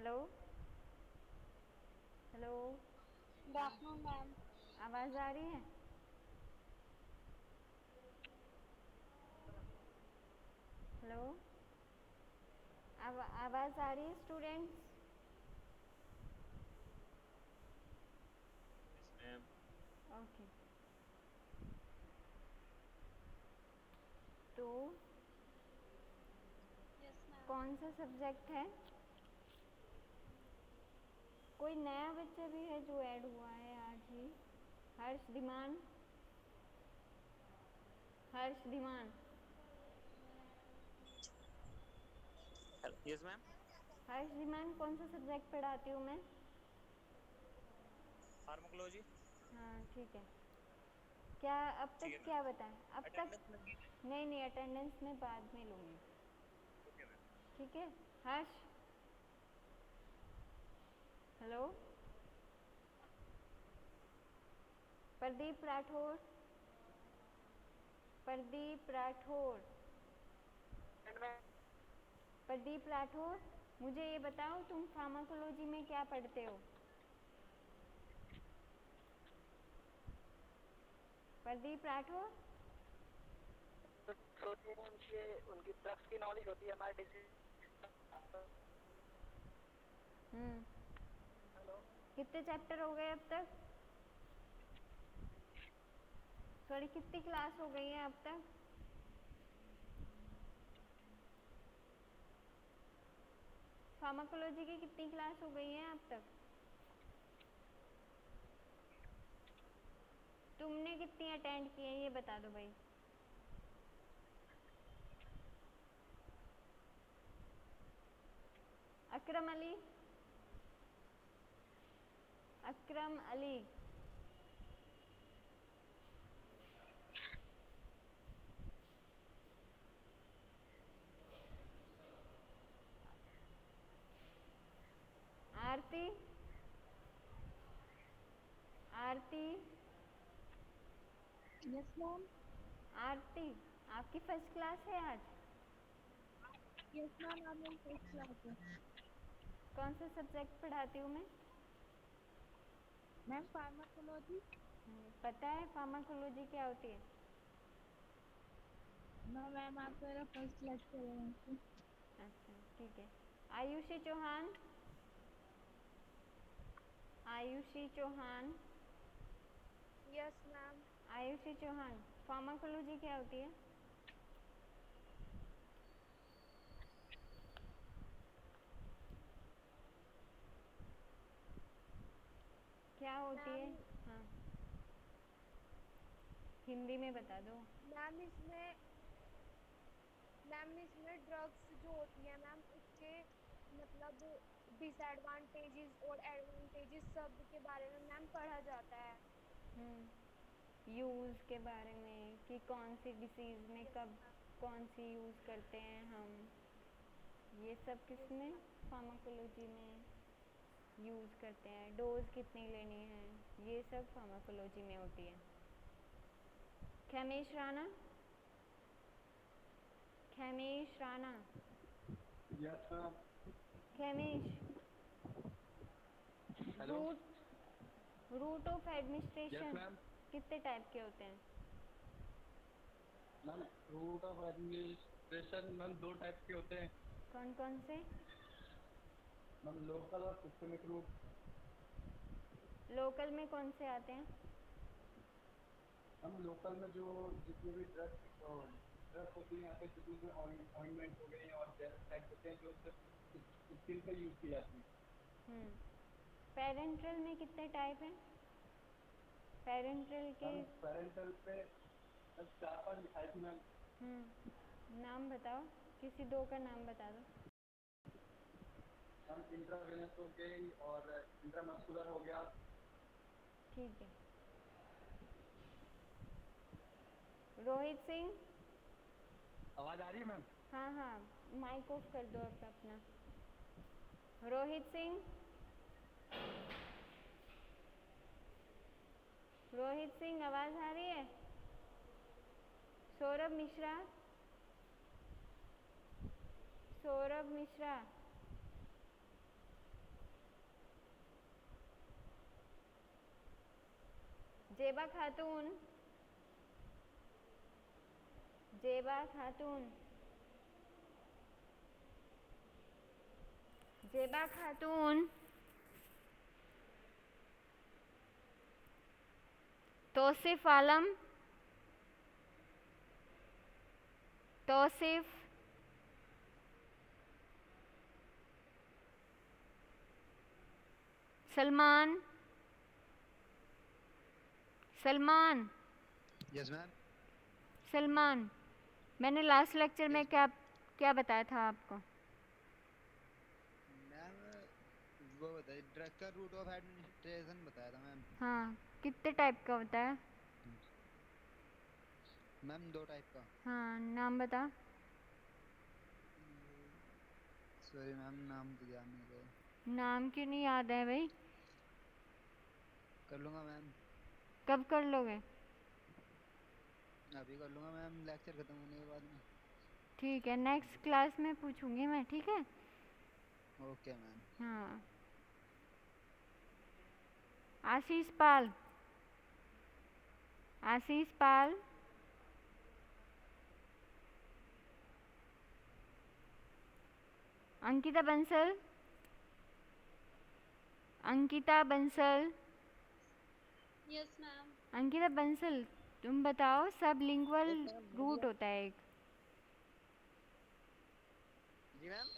Hello. Hello. Good afternoon ma'am. आवाज़ आ रही है? हेलो। आवाज़ आ रही है स्टूडेंट्स? Yes ma'am. ओके। तो यस मैम। कौन सा सब्जेक्ट है? कोई नया बच्चा भी है जो ऐड हुआ है आज ही? हर्ष धीमान। हर्ष धीमान। Yes ma'am. हर्ष धीमान, कौन सा सब्जेक्ट पढ़ाती हूँ मैं? फार्माकोलॉजी। हाँ ठीक है। क्या अब ठीक है तक मैम। क्या बताएं अब तक? अटेंडेंस लगी है। नहीं नहीं, अटेंडेंस में बाद में लूँगी। Okay ma'am. ठीक है। हर्ष। हेलो। प्रदीप राठौर। प्रदीप राठौर। प्रदीप राठौर, मुझे ये बताओ तुम फार्माकोलॉजी में क्या पढ़ते हो? प्रदीप राठौर। होती है उनकी ड्रग्स की नॉलेज होती है हमारे डिजीज। हम्म। हेलो। कितने चैप्टर हो गए अब तक? सॉरी, कितनी क्लास हो गई है अब तक? फार्माकोलॉजी की कितनी क्लास हो गई है अब तक? तुमने कितनी अटेंड की है ये बता दो भाई। अकरम अली। अकरम अली। आरती। आरती। Yes ma'am. आरती, आपकी फर्स्ट क्लास है आज? यस मैम, आप मेरी फर्स्ट क्लास है। कौन सा सब्जेक्ट पढ़ाती हूँ मैं? Ma'am pharmacology. पता है फार्माकोलॉजी क्या होती है? नो मैम, आप तो मेरा फर्स्ट लेक्चर है यहाँ पे। अच्छा ठीक है। Ayushi Chauhan. Ayushi Chauhan. Yes ma'am. Ayushi Chauhan, pharmacology क्या होती है? क्या होती है? मैम हाँ, हिंदी में बता दो। मैम इसमें मैम इसमें ड्रग्स जो होती है मैम उसके मतलब डिसएडवांटेजेस और एडवांटेजेस सब के बारे में मैम पढ़ा जाता है। यूज़ के बारे में कि कौन सी डिसीज़ में यस कब मैम। कौन सी यूज़ करते हैं हम, ये सब किस यस में? मैम। फार्माकोलॉजी में यूज़ करते हैं। डोज कितनी लेनी है, ये सब फार्माकोलॉजी में होती है। Khaimesh Rana. Khaimesh Rana. Yes ma'am. Khaimesh, hello. Route route of yes administration ma'am. कितने टाइप के होते हैं? Ma'am route of administration ma'am दो टाइप के होते हैं। कौन कौन से? मैम लोकल और सिस्टमिक रूट। लोकल में कौन से आते हैं? मैम लोकल में जो जितने भी ड्रग्स होती है यहाँ पे, जितने ऑइंटमेंट हो गए और जेल टाइप होते हैं जो सिर्फ स्किन पे यूज की जाती है। पेरेंट्रल में कितने टाइप हैं? पेरेंट्रल के। मैम पेरेंटल पे चार पांच लिखाई थी मैम। नाम बताओ, किसी दो का नाम बता दो। मैम इंट्रावेनस हो गई और इंट्रामस्कुलर हो गया। ठीक है। रोहित सिंह। आवाज आ रही है मैम? हाँ हाँ, माइक ऑफ कर दो अब अपना। रोहित सिंह। रोहित सिंह, आवाज़ आ रही है? सौरभ मिश्रा। सौरभ मिश्रा। जेबा खातून, जेबा खातून, जेबा खातून, तौसिफ आलम, तौसिफ, सलमान, सलमान, यस मैम। सलमान, मैंने लास्ट लेक्चर में क्या क्या बताया था आपको? मैम वो बताइए, ड्रग का रूट ऑफ एडमिनिस्ट्रेशन बताया था मैम। हाँ, कितने टाइप का होता है? मैम 2 टाइप का। हाँ, नाम बता। सॉरी मैम, नाम तो याद नहीं रहे। नाम क्यों नहीं याद है भाई? कर लूँगा मैम, कब कर लोगे? अभी कर लूँगा मैम, लेक्चर खत्म होने के बाद में। ठीक है, नेक्स्ट क्लास में पूछूंगी मैं, ठीक है? Okay ma'am. हाँ। आशीष पाल, आशीष पाल, अंकिता बंसल, अंकिता बंसल, यस मैम। अंकिता बंसल, तुम बताओ सब लिंगुअल Yes, ma'am, रूट होता है एक। जी मैम।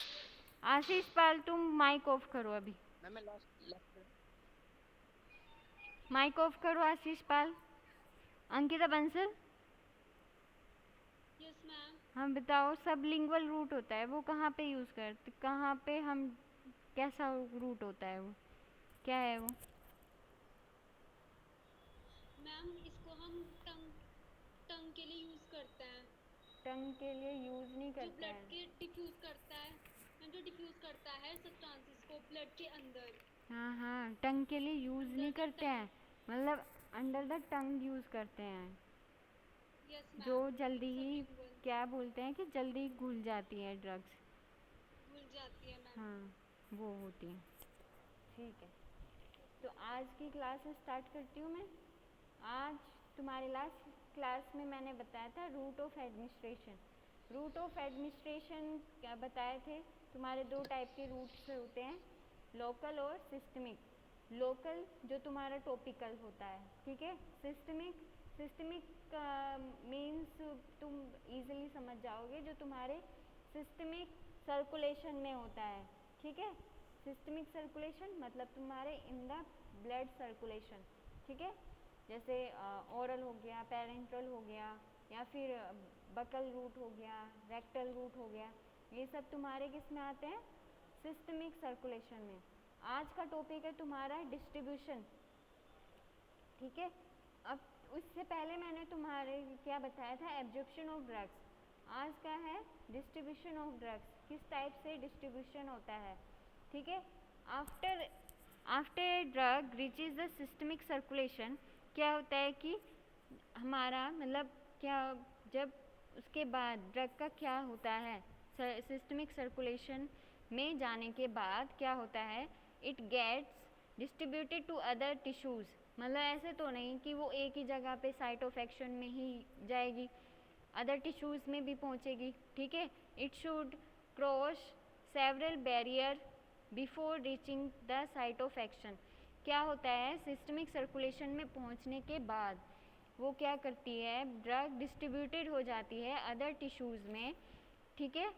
आशीष पाल, तुम माइक ऑफ करो अभी, मैम मैं लास्ट लेक्चर। माइक ऑफ करो आशीष पाल। Ankita Bansal, yes ma'am. हम बताओ सब लिंगुअल रूट होता है वो कहाँ पे यूज़ करते, कहाँ पे हम, कैसा रूट होता है वो, क्या है वो? मैम इसको हम टंग टंग के लिए यूज करते हैं। टंग के लिए यूज़ नहीं जो करते ब्लड हैं। के डिफ्यूज करता है मैम, जो डिफ्यूज करता है सब्सटेंसेस को ब्लड के अंदर। हाँ हाँ, टंग के लिए यूज़ अंदर नहीं द करते हैं, मतलब अंडर द टंग यूज़ करते हैं, यस मैम। जो जल्दी ही, सबलिंगुअल क्या बोलते हैं कि जल्दी घुल जाती है ड्रग्स। भूल जाती है मैम। हाँ, वो होती हैं। ठीक है, तो आज की क्लास स्टार्ट करती हूँ मैं। आज तुम्हारे लास्ट क्लास में मैंने बताया था route of administration. Route of administration क्या बताए थे? तुम्हारे 2 टाइप के रूट्स होते हैं, लोकल और सिस्टमिक। लोकल जो तुम्हारा टॉपिकल होता है, ठीक है? सिस्टमिक, सिस्टमिक मीन्स तुम इजीली समझ जाओगे, जो तुम्हारे सिस्टमिक सर्कुलेशन में होता है, ठीक है? सिस्टमिक सर्कुलेशन मतलब तुम्हारे इन द ब्लड सर्कुलेशन, ठीक है? जैसे ओरल हो गया, पेरेंटल हो गया, या फिर बकल रूट हो गया, रेक्टल रूट हो गया, ये सब तुम्हारे किस में आते हैं? सिस्टमिक सर्कुलेशन में। आज का टॉपिक है तुम्हारा डिस्ट्रीब्यूशन, ठीक है? अब उससे पहले मैंने तुम्हारे क्या बताया था? Absorption of drugs. आज का है डिस्ट्रीब्यूशन ऑफ ड्रग्स, किस टाइप से डिस्ट्रीब्यूशन होता है, ठीक है? After after drug reaches the systemic circulation, क्या होता है कि हमारा मतलब क्या, जब उसके बाद ड्रग का क्या होता है, सिस्टमिक सर्कुलेशन में जाने के बाद क्या होता है? It gets distributed to other tissues, मतलब ऐसे तो नहीं कि वो एक ही जगह पे साइट ऑफ एक्शन में ही जाएगी, अदर टिश्यूज़ में भी पहुंचेगी, ठीक है? It should cross several barrier before reaching the site of action. क्या होता है? सिस्टमिक सर्कुलेशन में पहुंचने के बाद वो क्या करती है? ड्रग डिस्ट्रीब्यूटेड हो जाती है अदर टिश्यूज़ में, ठीक है?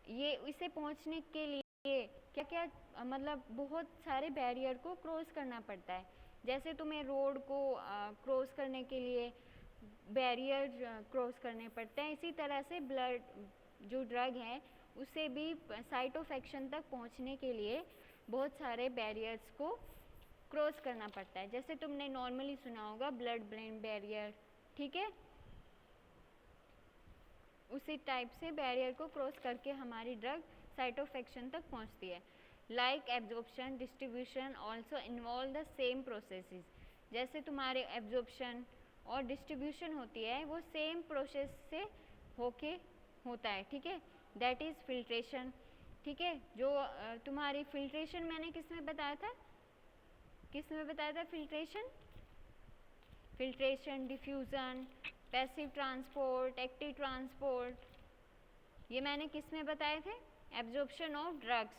ये इसे पहुंचने के लिए क्या क्या मतलब बहुत सारे बैरियर को क्रॉस करना पड़ता है। जैसे तुम्हें रोड को क्रॉस करने के लिए बैरियर क्रॉस करने पड़ते हैं, इसी तरह से ब्लड जो ड्रग है उसे भी साइट ऑफ एक्शन तक पहुंचने के लिए बहुत सारे बैरियर्स को क्रॉस करना पड़ता है। जैसे तुमने नॉर्मली सुना होगा ब्लड ब्रेन बैरियर, ठीक है? उसी टाइप से बैरियर को क्रॉस करके हमारी ड्रग साइट ऑफ एक्शन तक पहुंचती है। Like absorption, distribution also involve the same processes. जैसे तुम्हारे एब्जॉर्प्शन और डिस्ट्रीब्यूशन होती है वो सेम प्रोसेस से होके होता है, ठीक है? दैट इज़ फिल्ट्रेशन, ठीक है? जो तुम्हारी फिल्ट्रेशन मैंने किस में बताया था? किस में बताया था filtration? Filtration, diffusion, passive transport, active transport, ये मैंने किस में बताए थे? एब्जॉर्प्शन ऑफ ड्रग्स,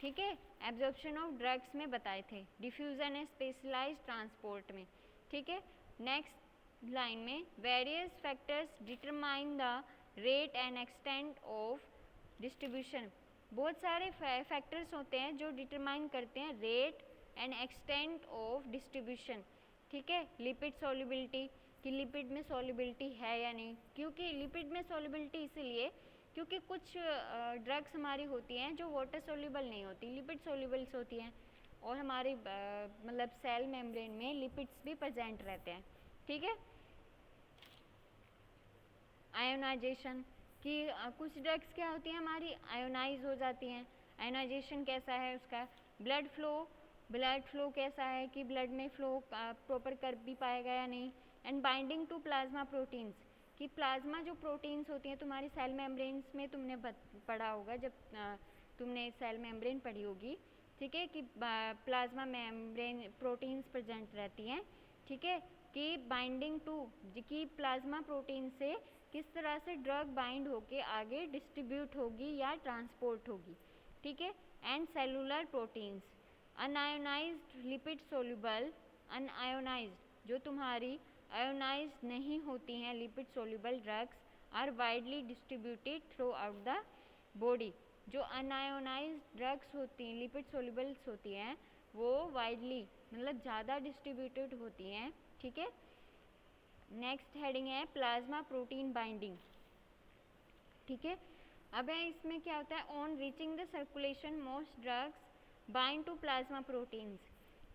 ठीक है, एब्जॉर्प्शन ऑफ ड्रग्स में बताए थे, डिफ्यूज़न है स्पेशलाइज्ड ट्रांसपोर्ट में, ठीक है। नेक्स्ट लाइन में various factors determine the rate and extent of distribution, बहुत सारे फैक्टर्स होते हैं जो डिटरमाइन करते हैं rate and extent of distribution, ठीक है। लिपिड सॉल्युबिलिटी, कि लिपिड में सॉल्युबिलिटी है या नहीं, क्योंकि लिपिड में सॉल्युबिलिटी इसलिए क्योंकि कुछ ड्रग्स हमारी होती हैं जो वाटर सॉल्युबल नहीं होती, लिपिड सॉल्युबल्स होती हैं, और हमारे मतलब सेल मेम्ब्रेन में लिपिड्स भी प्रेजेंट रहते हैं, ठीक है। आयोनाइजेशन, कि कुछ ड्रग्स क्या होती हैं हमारी आयोनाइज हो जाती हैं, आयोनाइजेशन कैसा है उसका। ब्लड फ्लो कैसा है कि ब्लड में फ्लो प्रॉपर कर भी पाएगा या नहीं। And binding to plasma proteins, कि प्लाज्मा जो प्रोटीन्स होती हैं तुम्हारी सेल मेम्ब्रेन्स में, तुमने पढ़ा होगा जब तुमने सेल मेम्ब्रेन पढ़ी होगी, ठीक है, कि प्लाज्मा मेम्ब्रेन प्रोटीन्स प्रेजेंट रहती हैं, ठीक है, कि बाइंडिंग टू, कि प्लाज्मा प्रोटीन से किस तरह से ड्रग बाइंड होके आगे डिस्ट्रीब्यूट होगी या ट्रांसपोर्ट होगी, ठीक है। And cellular proteins, unionised lipid soluble, unionised जो तुम्हारी आयोनाइज्ड नहीं होती हैं lipid soluble drugs are widely distributed throughout the body. जो अनआयोनाइज्ड ड्रग्स होती हैं लिपिड सोल्यूबल्स होती हैं वो वाइडली मतलब ज़्यादा डिस्ट्रीब्यूटेड होती हैं, ठीक है। नेक्स्ट हेडिंग है प्लाज्मा प्रोटीन बाइंडिंग, ठीक है। अब है इसमें क्या होता है, on reaching the circulation most drugs bind to plasma proteins,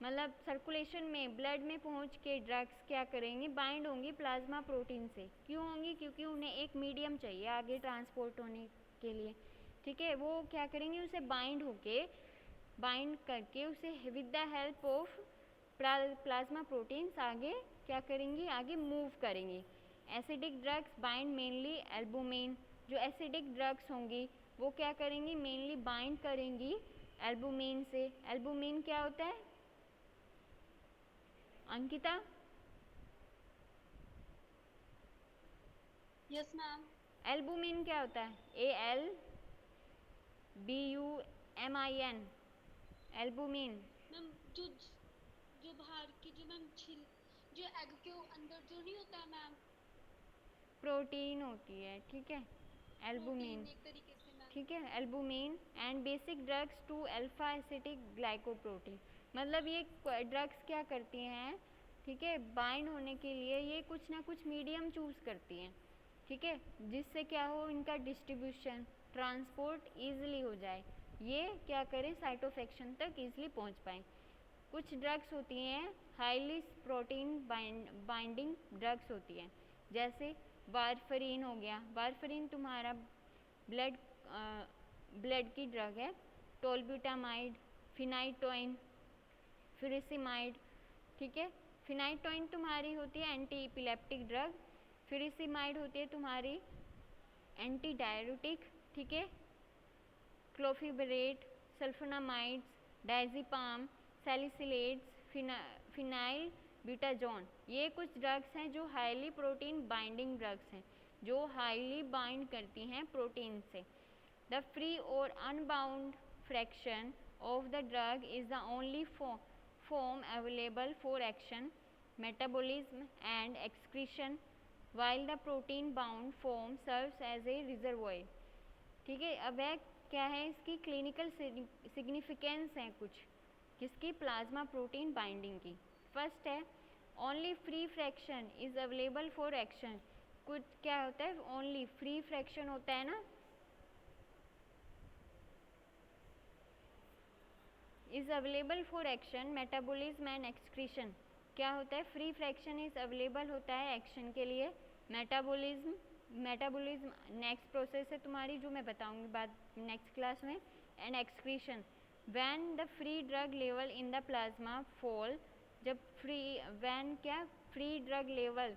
मतलब सर्कुलेशन में ब्लड में पहुंच के ड्रग्स क्या करेंगी, बाइंड होंगी प्लाज्मा प्रोटीन से। क्यों होंगी? क्योंकि उन्हें एक मीडियम चाहिए आगे ट्रांसपोर्ट होने के लिए, ठीक है। वो क्या करेंगे, उसे बाइंड करके उसे with the help of plasma proteins आगे क्या करेंगी, आगे मूव करेंगी। Acidic drugs bind mainly albumin, जो एसिडिक ड्रग्स होंगी वो क्या करेंगी, मेनली बाइंड करेंगी एल्बुमिन से। एल्बुमिन क्या होता है अंकिता? Yes ma'am. एल्बुमिन क्या होता है? ALBUMIN, albumin. मैम जो जो बाहर की जो मैम छिल जो एग के अंदर जो नहीं होता है मैम, प्रोटीन होती है, ठीक है, एल्बुमिन, प्रोटीन एक तरीके से मैम, ठीक है, albumin. And basic drugs to alpha acetic glycoprotein, मतलब ये ड्रग्स क्या करती हैं, ठीक है, बाइंड होने के लिए ये कुछ ना कुछ मीडियम चूज करती हैं, ठीक है, जिससे क्या हो, इनका डिस्ट्रीब्यूशन ट्रांसपोर्ट ईजिली हो जाए, ये क्या करें साइटोफेक्शन तक ईजिली पहुंच पाएँ। कुछ ड्रग्स होती हैं हाईली प्रोटीन बाइंडिंग ड्रग्स होती हैं, जैसे वारफरीन हो गया। वारफरीन तुम्हारा ब्लड की ड्रग है। टोलब्यूटामाइड, फिनाइटोइन, फ्यूरिसिमाइड, ठीक है। फिनाइटोइन तुम्हारी होती है एंटी इपिलेप्टिक ड्रग, फ्यूरिसिमाइड होती है तुम्हारी एंटी डायरेटिक, ठीक है। क्लोफिबरेट, sulphonamides, diazepam, salicylates, phenyl butazone, ये कुछ ड्रग्स हैं जो हाईली प्रोटीन बाइंडिंग ड्रग्स हैं, जो हाईली बाइंड करती हैं प्रोटीन से। द फ्री और unbound fraction of the drug is the only form available for action, metabolism and excretion, while the protein bound form serves as a reservoir, ठीक है। अब है क्या है इसकी क्लिनिकल सिग्निफिकेंस है कुछ किसकी, प्लाज्मा प्रोटीन बाइंडिंग की। फर्स्ट है only free fraction is available for action, कुछ क्या होता है, ओनली फ्री फ्रैक्शन होता है ना, is available for action, metabolism and excretion, क्या होता है, फ्री फ्रैक्शन इज अवेलेबल होता है एक्शन के लिए। मेटाबॉलिज्म नेक्स्ट प्रोसेस है तुम्हारी जो मैं बताऊंगी बाद नेक्स्ट क्लास में। And excretion when the free drug level in the plasma fall, जब फ्री ड्रग लेवल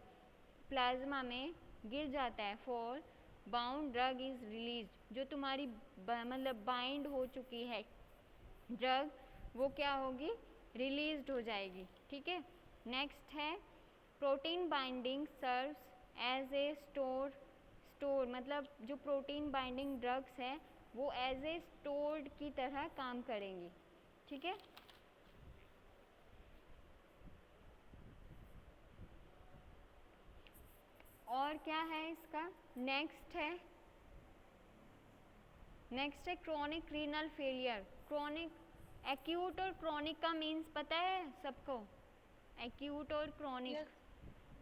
प्लाज्मा में गिर जाता है, fall bound drug is release, जो तुम्हारी मतलब बाइंड हो चुकी है ड्रग वो क्या होगी, रिलीज्ड हो जाएगी, ठीक है। नेक्स्ट है protein binding serves as a store मतलब जो प्रोटीन बाइंडिंग ड्रग्स हैं वो एज ए स्टोर्ड की तरह काम करेंगी, ठीक है। और क्या है इसका नेक्स्ट है chronic renal failure. Chronic, acute और क्रोनिक का मीन्स पता है सबको? एक्यूट और क्रोनिक,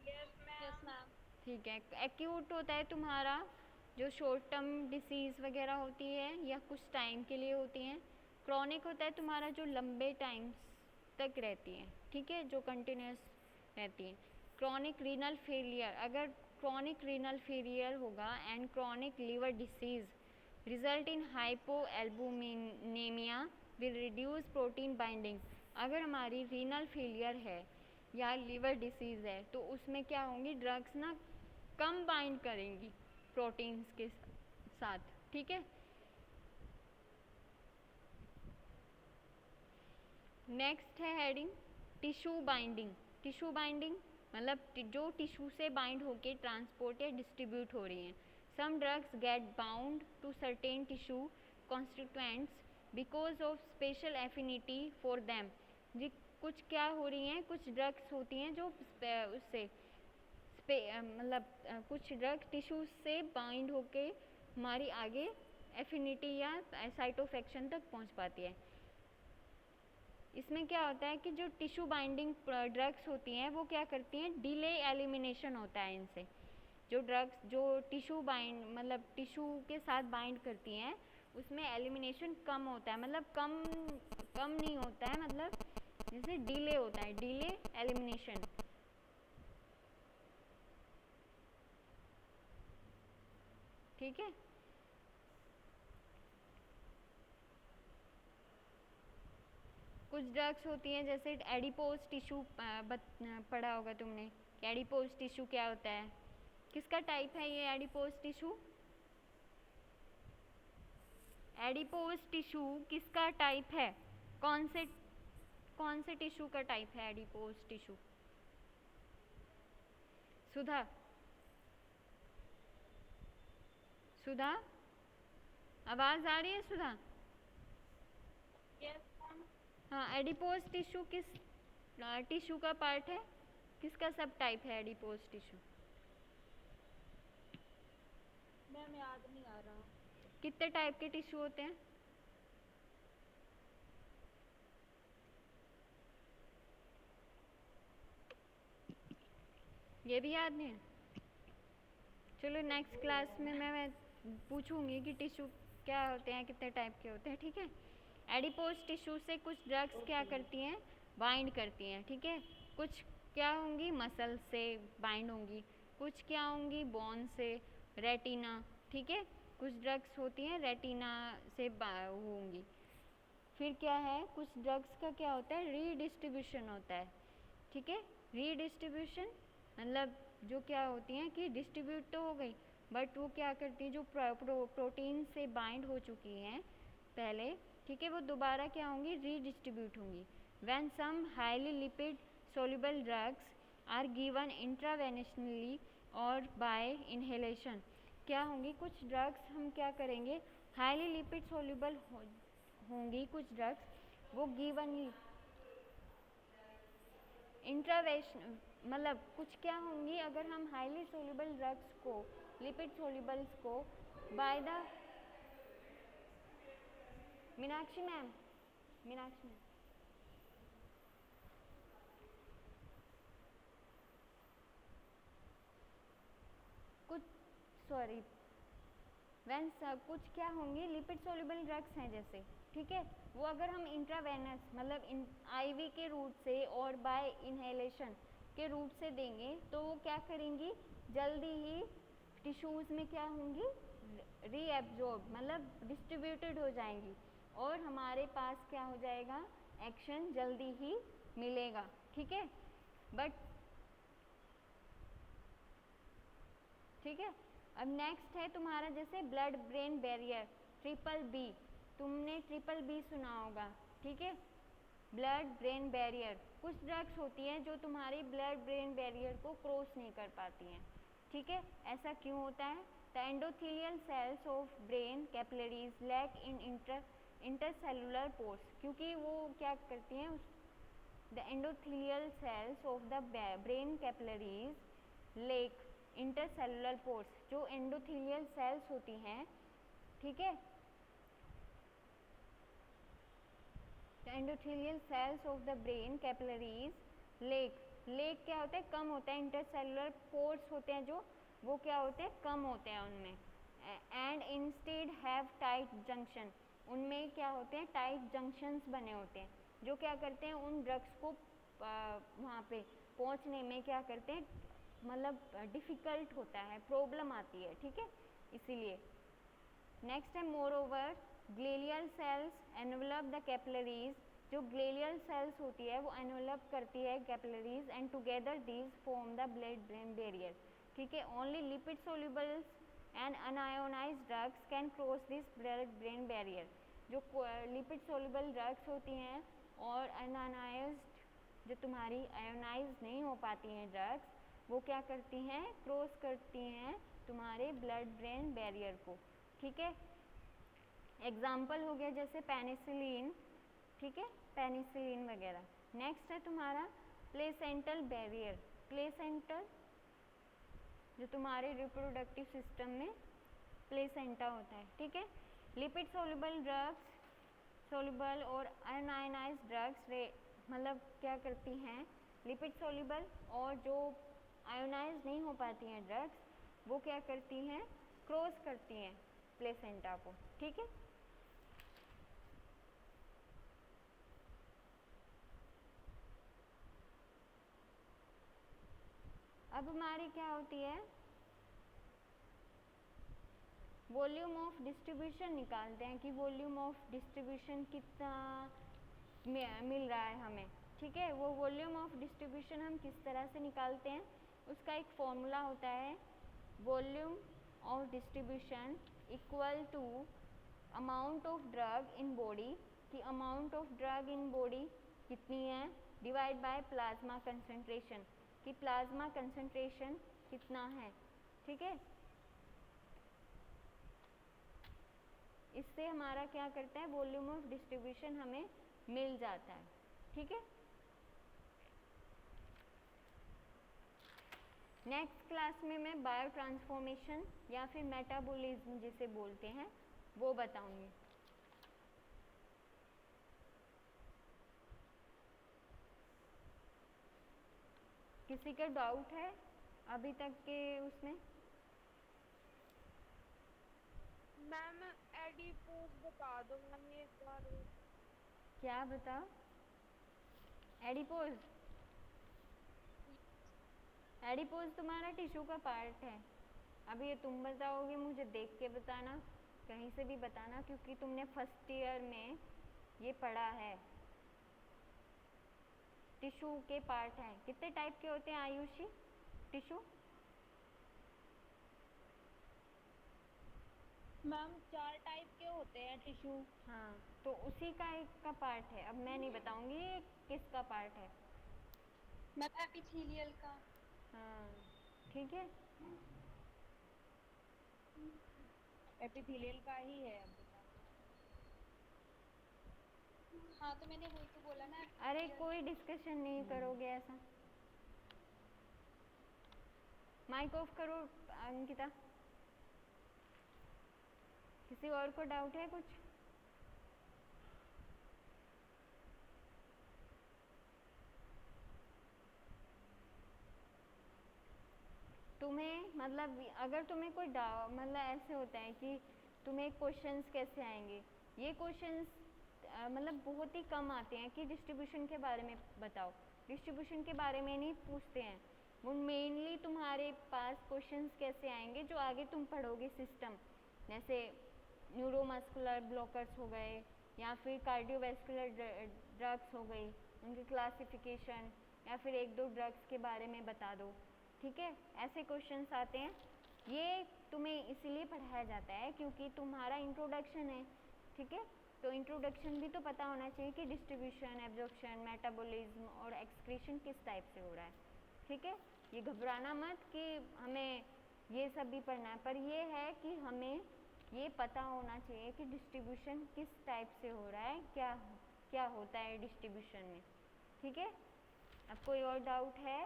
यस मैम। ठीक है। एक्यूट होता है तुम्हारा जो शॉर्ट टर्म डिसीज़ वगैरह होती है या कुछ टाइम के लिए होती हैं। क्रोनिक होता है तुम्हारा जो लंबे टाइम तक रहती है, ठीक है, जो कंटिन्यूस रहती है। क्रोनिक रीनल फेलियर, अगर क्रोनिक रीनल फेलियर होगा and chronic liver disease result in hypoalbuminemia will reduce protein binding. अगर हमारी रीनल फेलियर है या लिवर डिसीज़ है तो उसमें क्या होंगी, ड्रग्स ना कम बाइंड करेंगी प्रोटीन्स के साथ, ठीक है। नेक्स्ट है heading tissue binding. Tissue binding मतलब जो टिश्यू से बाइंड होके ट्रांसपोर्ट या डिस्ट्रीब्यूट हो रही हैं। Some drugs get bound to certain tissue constituents because of special affinity for them. जी कुछ क्या हो रही हैं, कुछ ड्रग्स होती हैं जो उससे मतलब कुछ ड्रग टिश्यू से बाइंड होके हमारी आगे एफिनिटी या साइट ऑफ एक्शन तक पहुंच पाती है। इसमें क्या होता है कि जो टिश्यू बाइंडिंग ड्रग्स होती हैं वो क्या करती हैं, डिले एलिमिनेशन होता है इनसे। जो ड्रग्स जो टिश्यू बाइंड मतलब टिश्यू के साथ बाइंड करती हैं उसमें एलिमिनेशन कम होता है, मतलब कम नहीं होता है, मतलब जैसे डिले होता है, डिले एलिमिनेशन। ठीक है, कुछ ड्रग्स होती हैं जैसे एडिपोज टिश्यू, पढ़ा होगा तुमने कि एडिपोज टिश्यू क्या होता है, किसका टाइप है ये एडिपोज टिश्यू? एडिपोज टिश्यू किसका टाइप है? कौन से टिश्यू का टाइप है एडिपोज टिश्यू? सुधा आवाज आ रही है सुधा? Yes ma'am. हाँ, एडिपोज टिश्यू किस टिश्यू का पार्ट है, किसका सब टाइप है एडिपोज टिश्यू? मैम याद नहीं आ रहा। कितने टाइप के टिश्यू होते हैं? ये भी याद नहीं है? चलो नेक्स्ट क्लास में मैं पूछूंगी कि टिश्यू क्या होते हैं, कितने टाइप के होते हैं, ठीक है। एडिपोज टिश्यू से कुछ ड्रग्स क्या करती हैं, बाइंड करती हैं, ठीक है। कुछ क्या होंगी, मसल से बाइंड होंगी, कुछ क्या होंगी, बोन से, रेटिना, ठीक है। कुछ ड्रग्स होती हैं रेटिना से होंगी। फिर क्या है, कुछ ड्रग्स का क्या होता है, रीडिस्ट्रीब्यूशन होता है, ठीक है। रीडिस्ट्रीब्यूशन मतलब जो क्या होती हैं कि डिस्ट्रीब्यूट तो हो गई बट वो क्या करती है, जो प्रोटीन से बाइंड हो चुकी हैं पहले, ठीक है, वो दोबारा क्या होंगी, रीडिस्ट्रीब्यूट होंगी। When some highly lipid soluble drugs are given intravenously और बाय इनहेलेशन, क्या होंगी, कुछ ड्रग्स हम क्या करेंगे, हाईली लिपिड सोल्यूबल होंगी कुछ ड्रग्स, वो गिवन इंट्रावेशन मतलब कुछ क्या होंगी, अगर हम हाईली सोल्यूबल ड्रग्स को, लिपिड सोल्यूबल्स को बाय द मीनाक्षी मैम कुछ सॉरी व्हेन कुछ क्या होंगे, लिपिड सोल्यूबल ड्रग्स हैं जैसे, ठीक है, वो अगर हम इंट्रावेनस मतलब आईवी के रूट से और बाय इनहेलेशन के रूट से देंगे तो वो क्या करेंगी, जल्दी ही टिश्यूज़ में क्या होंगी, रीएब्जॉर्ब मतलब डिस्ट्रीब्यूटेड हो जाएंगी और हमारे पास क्या हो जाएगा, एक्शन जल्दी ही मिलेगा, ठीक है। बट ठीक है, अब नेक्स्ट है तुम्हारा जैसे blood brain barrier, triple B, तुमने ट्रिपल बी सुना होगा, ठीक है। ब्लड ब्रेन बैरियर, कुछ ड्रग्स होती हैं जो तुम्हारी ब्लड ब्रेन बैरियर को क्रॉस नहीं कर पाती हैं, ठीक है। ऐसा क्यों होता है? The endothelial cells of brain capillaries lack in intercellular pores, क्योंकि वो क्या करती हैं, the endothelial cells of the brain capillaries lack intercellular pores, जो एंडोथेलियल सेल्स होती हैं, ठीक है, the endothelial cells of the brain capillaries lack क्या होता है? कम होता है। इंटरसेलुलर पोर्स होते हैं जो, वो क्या होते हैं? कम होते हैं उनमें। And instead have tight junction, उनमें क्या होते हैं? टाइट जंक्शंस बने होते हैं, जो क्या करते हैं? उन ड्रग्स को वहाँ पे पहुँचने में क्या करते हैं, मतलब डिफ़िकल्ट होता है, प्रॉब्लम आती है, ठीक है, इसीलिए। नेक्स्ट है moreover glial cells envelop the capillaries, जो ग्लेलियल सेल्स होती है वो एनवलप करती है capillaries and together these form the blood brain barrier, ठीक है। Only lipid solubles and unionized drugs can cross this blood brain barrier, जो lipid soluble drugs होती हैं और अनआयोनाइज्ड जो तुम्हारी आयोनाइज नहीं हो पाती हैं ड्रग्स, वो क्या करती हैं? क्रॉस करती हैं तुम्हारे ब्लड ब्रेन बैरियर को, ठीक है। एग्जाम्पल हो गया जैसे पेनिसिलिन, ठीक है, पेनिसिलिन वगैरह। नेक्स्ट है तुम्हारा प्लेसेंटल बैरियर, प्लेसेंटल जो तुम्हारे रिप्रोडक्टिव सिस्टम में प्लेसेंटा होता है, ठीक है। लिपिड सोल्यूबल ड्रग्स, सोल्यूबल और अनआयोनाइज्ड ड्रग्स मतलब क्या करती हैं? लिपिड सोल्यूबल और जो आयोनाइज नहीं हो पाती हैं ड्रग्स, वो क्या करती हैं? क्रॉस करती हैं प्लेसेंटा को, ठीक है। अब हमारी क्या होती है? वॉल्यूम ऑफ डिस्ट्रीब्यूशन निकालते हैं कि वॉल्यूम ऑफ डिस्ट्रीब्यूशन कितना मिल रहा है हमें, ठीक है। वो वॉल्यूम ऑफ डिस्ट्रीब्यूशन हम किस तरह से निकालते हैं? उसका एक फॉर्मूला होता है, volume of distribution equal to amount of drug in body, कि amount of drug in body कितनी है, डिवाइड बाय प्लाज्मा कंसंट्रेशन, कि प्लाज्मा कंसंट्रेशन कितना है, ठीक है। इससे हमारा क्या करता है? वॉल्यूम ऑफ डिस्ट्रीब्यूशन हमें मिल जाता है, ठीक है। नेक्स्ट क्लास में मैं बायो ट्रांसफॉर्मेशन या फिर मेटाबॉलिज्म जिसे बोलते हैं वो बताऊंगी। किसी का डाउट है अभी तक के उसमें? मैम एडिपोज बता दो मैम एक बार। क्या बताओ? एडिपोज, एडिपोज तुम्हारा टिश्यू का पार्ट है। अभी ये तुम बताओगे, मुझे देख के बताना, कहीं से भी बताना, क्योंकि तुमने फर्स्ट ईयर में ये पढ़ा है। टिश्यू के पार्ट हैं, कितने टाइप के होते हैं आयुषी टिश्यू? मैम 4 टाइप के होते हैं टिश्यू। हाँ, तो उसी का एक का पार्ट है। अब मैं नहीं बताऊंगी ये किसका पार्ट है। मैम एपिथेलियल का। हाँ, ठीक है। एपिथेलियल का ही है अब। हाँ तो मैंने वही तो बोला ना। अरे कोई डिस्कशन नहीं करोगे ऐसा। माइक ऑफ करो अंकिता। किसी और को डाउट है कुछ? तुम्हें मतलब अगर तुम्हें कोई मतलब ऐसे होता है कि तुम्हें क्वेश्चंस कैसे आएंगे, ये क्वेश्चंस मतलब बहुत ही कम आते हैं कि डिस्ट्रीब्यूशन के बारे में बताओ। डिस्ट्रीब्यूशन के बारे में नहीं पूछते हैं वो, मेनली तुम्हारे पास क्वेश्चंस कैसे आएंगे जो आगे तुम पढ़ोगे सिस्टम, जैसे न्यूरोमस्कुलर ब्लॉकर्स हो गए या फिर कार्डियोवैस्कुलर ड्रग्स हो गई, उनकी क्लासिफिकेशन, या फिर एक दो ड्रग्स के बारे में बता दो, ठीक है। ऐसे क्वेश्चंस आते हैं। ये तुम्हें इसीलिए पढ़ाया जाता है क्योंकि तुम्हारा इंट्रोडक्शन है, ठीक है। तो इंट्रोडक्शन भी तो पता होना चाहिए कि डिस्ट्रीब्यूशन, एब्जॉर्प्शन, मेटाबॉलिज्म और एक्सक्रीशन किस टाइप से हो रहा है, ठीक है। ये घबराना मत कि हमें ये सब भी पढ़ना है, पर ये है कि हमें ये पता होना चाहिए कि डिस्ट्रीब्यूशन किस टाइप से हो रहा है, क्या होता है डिस्ट्रीब्यूशन में, ठीक है। अब कोई और डाउट है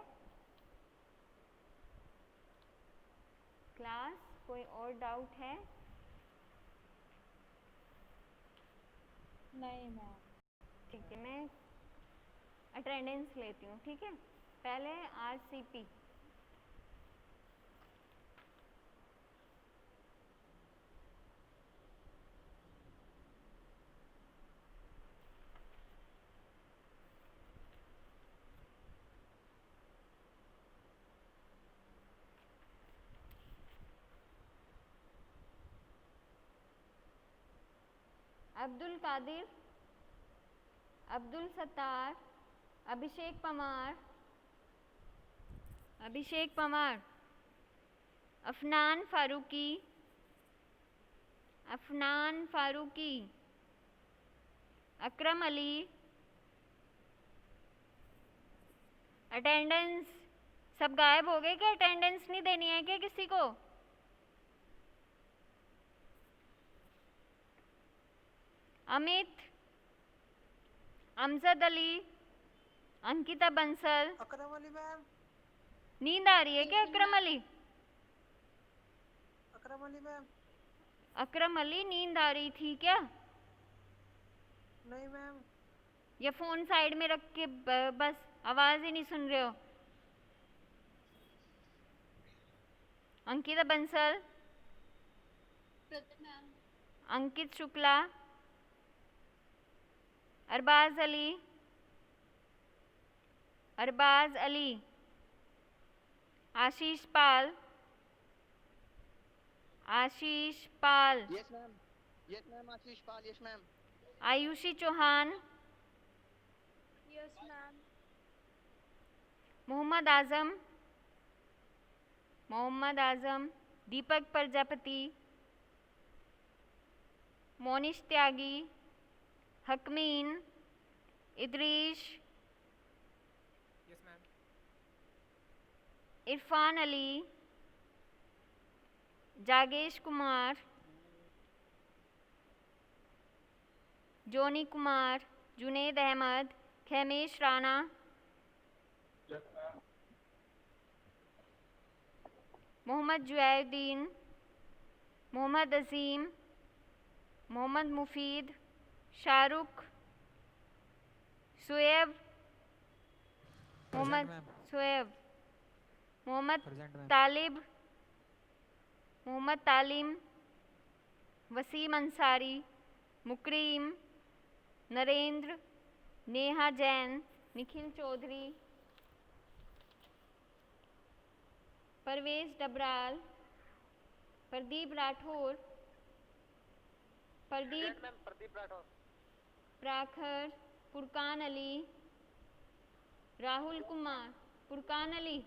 क्लास, कोई और डाउट है? नहीं मैम। ठीक है, मैं अटेंडेंस लेती हूँ, ठीक है। पहले RCP, अब्दुल कादिर, अब्दुल सत्तार, अभिषेक पमार, अफनान फारूकी, अकरम अली। अटेंडेंस सब गायब हो गए क्या? अटेंडेंस नहीं देनी है क्या किसी को? अमित, अमजद अली, अंकिता बंसल। अकरम अली मैम। नींद आ रही है क्या अकरम अली? अकरम अली मैम। अकरम अली नींद आ रही थी क्या? नहीं मैम। या फोन साइड में रख के बस आवाज ही नहीं सुन रहे हो? Ankita Bansal, present ma'am. Ankit Shukla, Arbaz Ali, Ashish Pal, yes ma'am, Ashish Pal, yes ma'am. Ayushi Chauhan, yes ma'am. Mohammad Azam, Deepak Prajapati, Monish Tyagi, Hakmeen, Idrish, yes ma'am. Irfan Ali, जागेश Kumar, Joni Kumar, Junaid Ahmad, Khemesh Rana, Mohammad Juedin, Mohammad Azim, Mohammad Mufeed, Shahrukh, Suaib, Mohammad Talib, Mohammad Talim, Wasim Ansari, Mukrim, Narendra, Neha Jain, Nikhil Chaudhary, Parvez Dabral, Pradeep Rathore, Pradeep प्राखर, Furqan Ali, Rahul Kumar, Furqan Ali,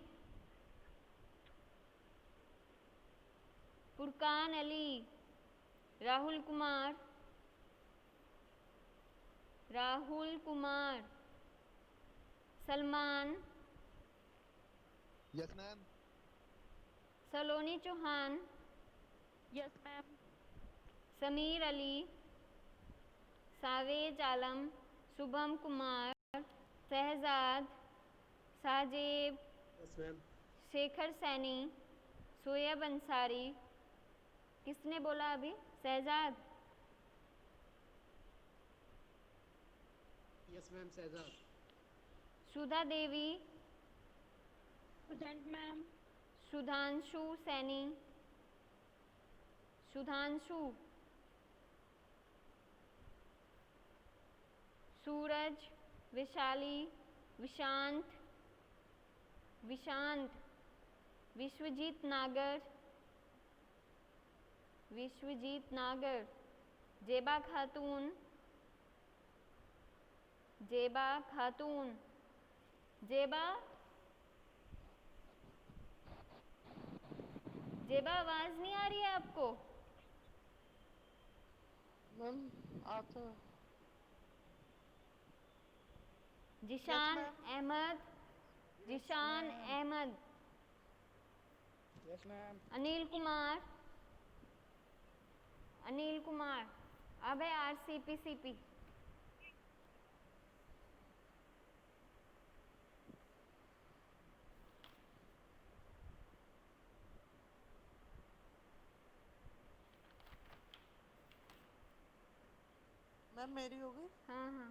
Rahul Kumar, Salman, yes ma'am. Saloni Chauhan, yes ma'am. Sameer Ali, Savej Alam, Shubham Kumar, Shahzad, Sajeb, yes ma'am. Shekhar Saini, Soaib Ansari. किसने बोला अभी? Shahzad? Yes ma'am Shahzad. Sudha Devi, present ma'am. Sudhanshu Saini, Suraj, Vishali, Vishant, Vishwajeet Nagar, Zeba खातून, जेबा आवाज नहीं आ रही है आपको? मैम आता Zishan ma'am. Ahmad, Zishan Ahmad, yes ma'am Anil Kumar, Anil Kumar, Abhay RCP ma'am मेरी हो गई हाँ हाँ